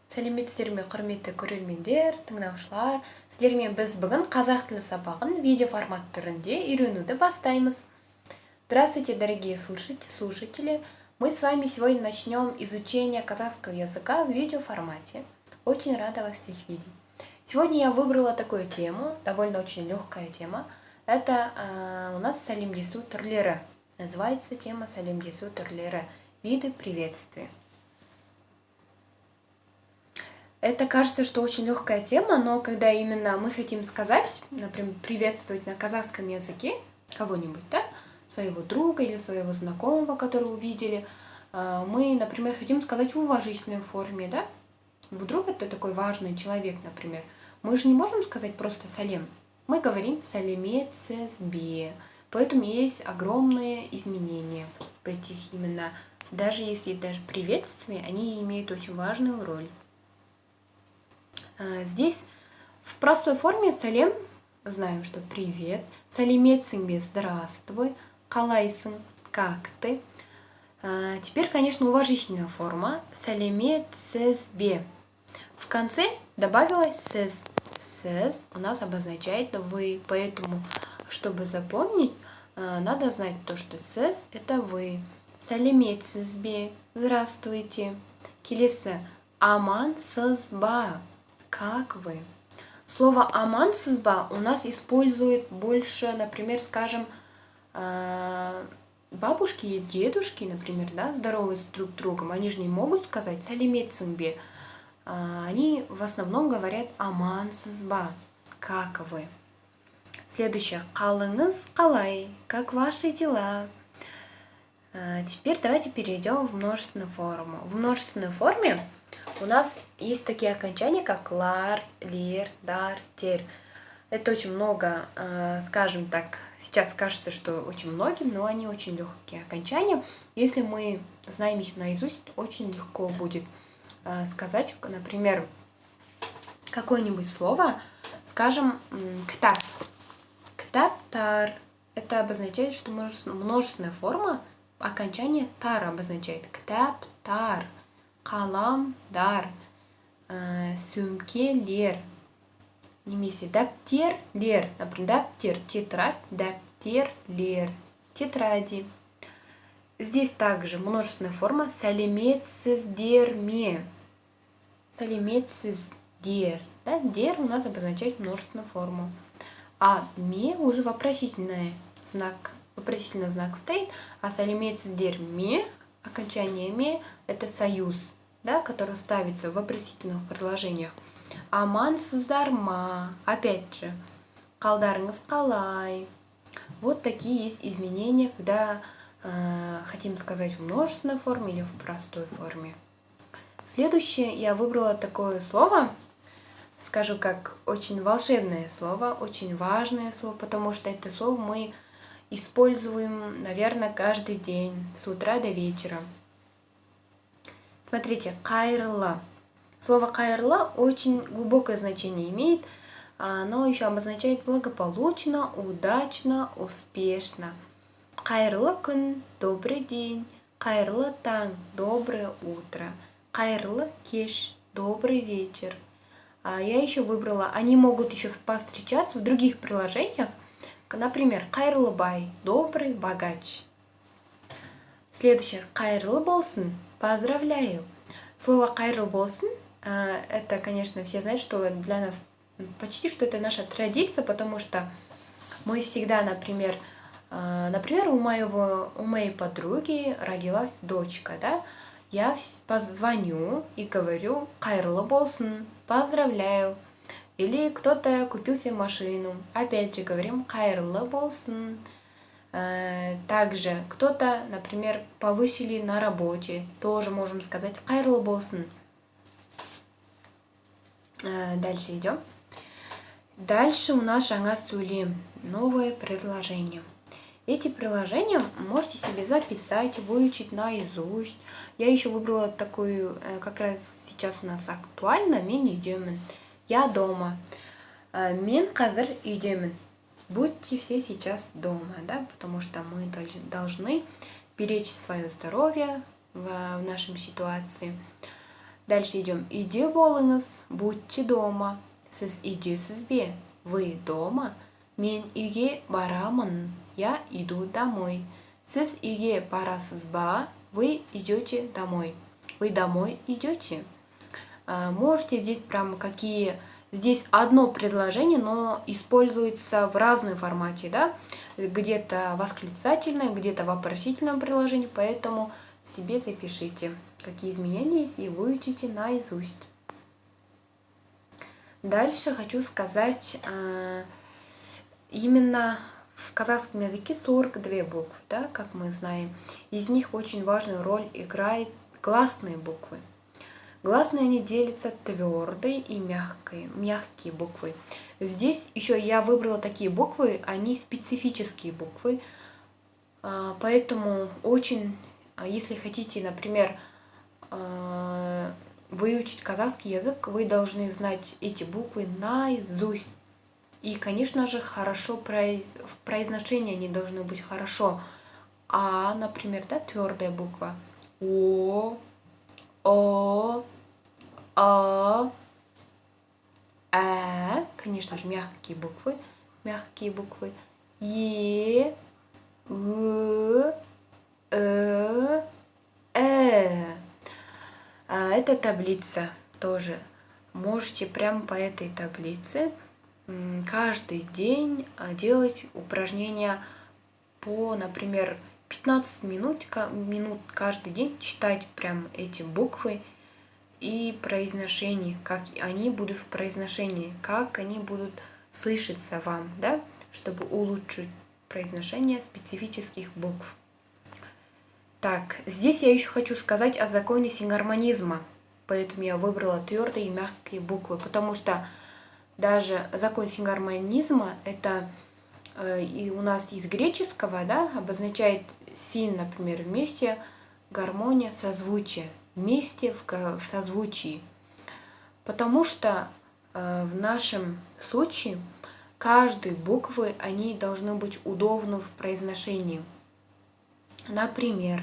Сәлеметсіздер ме, құрметті көрермендер, тыңдаушылар. Сіздермен біз бүгін қазақ тілі сабағын видео формат түрінде үйренуді бастаймыз. Здравствуйте, дорогие слушатели! Мы с вами сегодня начнем изучение казахского языка в видеоформате. Очень рада вас всех видеть. Сегодня я выбрала такую тему, довольно очень легкая тема. Это у нас сәлемдесу түрлері. Называется тема сәлемдесу түрлері. Виды приветствия. Это кажется, что очень легкая тема, но когда именно мы хотим сказать, например, приветствовать на казахском языке кого-нибудь, да, своего друга или своего знакомого, которого увидели, мы, например, хотим сказать в уважительной форме, да, вдруг это такой важный человек, например, мы же не можем сказать просто салем, мы говорим сәлеметсізбе, поэтому есть огромные изменения в этих именно, даже если даже приветствия, они имеют очень важную роль. Здесь в простой форме салем, знаем, что привет, сәлеметсің здравствуй, қалайсың, как ты. Теперь, конечно, уважительная форма сәлеметсізбе. В конце добавилось сіз. Сіз у нас обозначает вы, поэтому, чтобы запомнить, надо знать то, что сіз это вы. Сәлеметсізбе, здравствуйте. Келесі амансызба. Как вы? Слово амансызба у нас используют больше, например, скажем, бабушки и дедушки, например, да, здороваются друг с другом. Они же не могут сказать сәлеметсіңбе. Они в основном говорят амансызба. Как вы? Следующее. Қалыңыз қалай? Как ваши дела? Теперь давайте перейдем в множественную форму. В множественной форме у нас есть такие окончания, как лар, лир, дар, тер. Это очень много, скажем так, сейчас кажется, что очень многим, но они очень легкие окончания. Если мы знаем их наизусть, очень легко будет сказать, например, какое-нибудь слово, скажем, ктап. Ктап-тар. Это обозначает, что множественная форма окончание тар обозначает. Ктап-тар. Қаламдар, сөмкелер, немесе дәптерлер, например, дәптер, тетрадь, дәптерлер, тетради. Здесь также множественная форма сәлеметсіздер ме. Сәлеметсіздер. Да? Дер у нас обозначает множественную форму. А ме уже вопросительный знак стоит, а сәлеметсіздер ме, окончание ме, это союз, да, который ставится в вопросительных предложениях. Амансыздар ма, опять же, қалдарыңыз қалай. Вот такие есть изменения, когда хотим сказать в множественной форме или в простой форме. Следующее я выбрала такое слово, скажу как очень волшебное слово, очень важное слово, потому что это слово мы используем, наверное, каждый день, с утра до вечера. Смотрите, қайырлы. Слово қайырлы очень глубокое значение имеет. Оно еще обозначает благополучно, удачно, успешно. Қайырлы күн, добрый день. Қайырлы таң, доброе утро. Қайырлы кеш, добрый вечер. Я еще выбрала, они могут еще повстречаться в других приложениях. Например, қайырлы бай, добрый богач. Следующее, қайырлы болсын, поздравляю. Слово қайырлы болсын, это, конечно, все знают, что для нас почти что это наша традиция, потому что мы всегда, например, у моей подруги родилась дочка, да, я позвоню и говорю қайырлы болсын, поздравляю. Или кто-то купил себе машину. Опять же говорим қайырлы болсын. Также кто-то, например, повысили на работе. Тоже можем сказать қайырлы болсын. Дальше идем. Дальше у нас жаңа сөйлем. Новое предложение. Эти предложения можете себе записать, выучить наизусть. Я еще выбрала такую, как раз сейчас у нас актуально, мини-идемен. Я дома. Мен қазір үйдемін. Будьте все сейчас дома, да, потому что мы должны беречь свое здоровье в нашей ситуации. Дальше идем. Үйде болыңыз, будьте дома. Сіз үйдесіз бе? Вы дома? Мен үйге барамын. Я иду домой. Сіз үйге барасыз ба? Вы идете домой. Вы домой идете. Можете здесь прям какие... Здесь одно предложение, но используется в разном формате, да? Где-то восклицательное, где-то вопросительное предложение, поэтому себе запишите, какие изменения есть, и выучите наизусть. Дальше хочу сказать, именно в казахском языке 42 буквы, да, как мы знаем. Из них очень важную роль играют гласные буквы. Гласные они делятся твердые и мягкие буквы. Здесь еще я выбрала такие буквы, они специфические буквы, поэтому очень, если хотите, например, выучить казахский язык, вы должны знать эти буквы наизусть. И, конечно же, хорошо в произношении они должны быть хорошо. А, например, да, твердая буква. О, конечно же, мягкие буквы. Е, Это таблица тоже. Можете прямо по этой таблице каждый день делать упражнения по, например, 15 минут каждый день читать прям эти буквы и произношение, как они будут в произношении, как они будут слышаться вам, да, чтобы улучшить произношение специфических букв. Так, здесь я еще хочу сказать о законе сингармонизма, поэтому я выбрала твердые и мягкие буквы, потому что даже закон сингармонизма это и у нас из греческого, да, обозначает син, например, вместе, гармония, созвучие, вместе в созвучии. Потому что в нашем случае каждые буквы, они должны быть удобны в произношении. Например,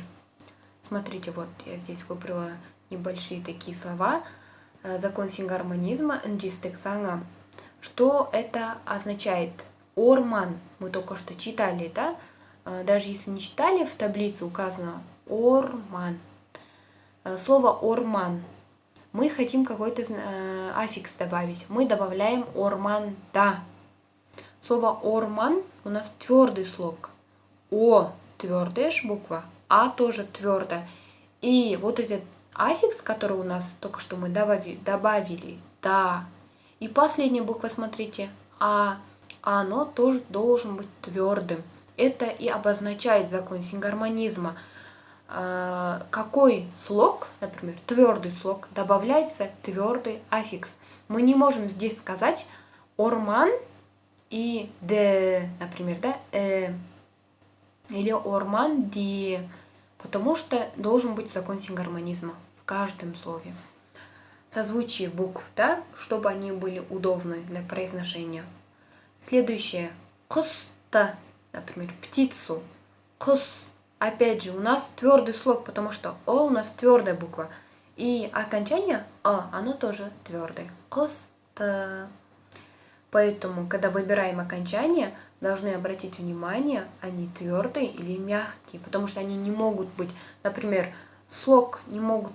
смотрите, вот я здесь выбрала небольшие такие слова. Закон сингармонизма, ндистексанга. Что это означает? Орман, мы только что читали, да? Даже если не читали, в таблице указано орман. Слово орман. Мы хотим какой-то аффикс добавить. Мы добавляем орман, да. Слово орман у нас твердый слог. О твердая буква, а тоже твердо. И вот этот аффикс, который у нас только что мы добавили, да. И последняя буква, смотрите, оно тоже должен быть твердым. Это и обозначает закон сингармонизма. Какой слог, например, твердый слог, добавляется твердый аффикс. Мы не можем здесь сказать орман и д, например, да, или орман ди, потому что должен быть закон сингармонизма в каждом слове. Созвучие букв, да, чтобы они были удобны для произношения. Следующее. Кыста, например, птицу. Кыс. Опять же, у нас твердый слог, потому что О у нас твердая буква. И окончание оно тоже твердое. Кыста. Поэтому, когда выбираем окончание, должны обратить внимание, они твердые или мягкие, потому что они не могут быть, например, слог не могут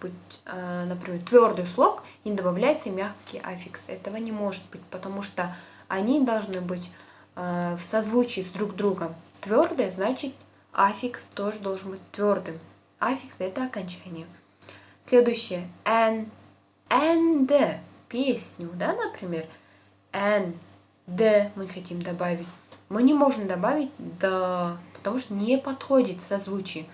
быть, например, твердый слог и не добавляется мягкий аффикс. Этого не может быть, потому что они должны быть в созвучии с друг другом. Твердые, значит, аффикс тоже должен быть твердым. Аффикс это окончание. Следующее. And, песню, да, например. And, мы хотим добавить. Мы не можем добавить да, потому что не подходит в созвучии.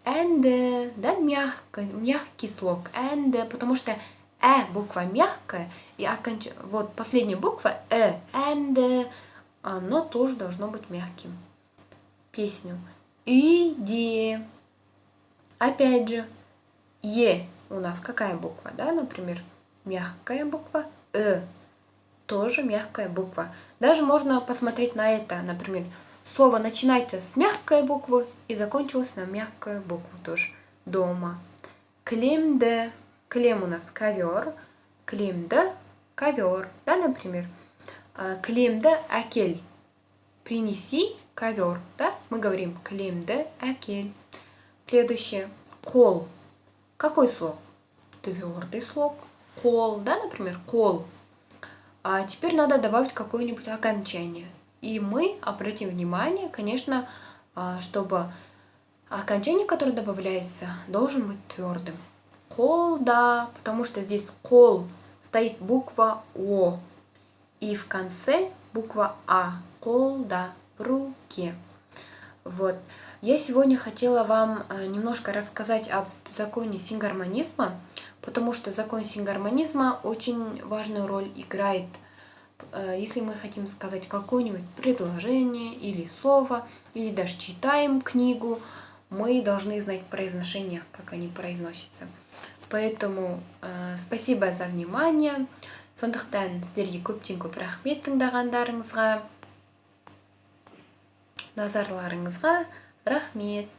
And, да, мягкий слог. And, потому что буква мягкая, и вот последняя буква and, оно тоже должно быть мягким. Песню. Иди. Опять же, у нас какая буква, да, например, мягкая буква, тоже мягкая буква. Даже можно посмотреть на это, например, слово начинается с мягкой буквы и закончилось на мягкую букву тоже. Дома. Климде. Клем у нас ковер. Клемді ковер. Да, например. Клемді әкел. Принеси ковер. Да? Мы говорим клемді әкел. Следующее. Қол. Какой слог? Твердый слог. Қол. Да, например, қол. А теперь надо добавить какое-нибудь окончание. И мы обратим внимание, конечно, чтобы окончание, которое добавляется, должен быть твердым. Қол, да, потому что здесь қол стоит буква О. И в конце буква А. Қол, да, в руке. Вот. Я сегодня хотела вам немножко рассказать об законе сингармонизма, потому что закон сингармонизма очень важную роль играет. Если мы хотим сказать какое-нибудь предложение или слово, или даже читаем книгу, мы должны знать произношение, как они произносятся. Поэтому спасибо за внимание. Сондықтан сіздерге көптен көп рахмет тыңдағандарыңызға, назарларыңызға рахмет.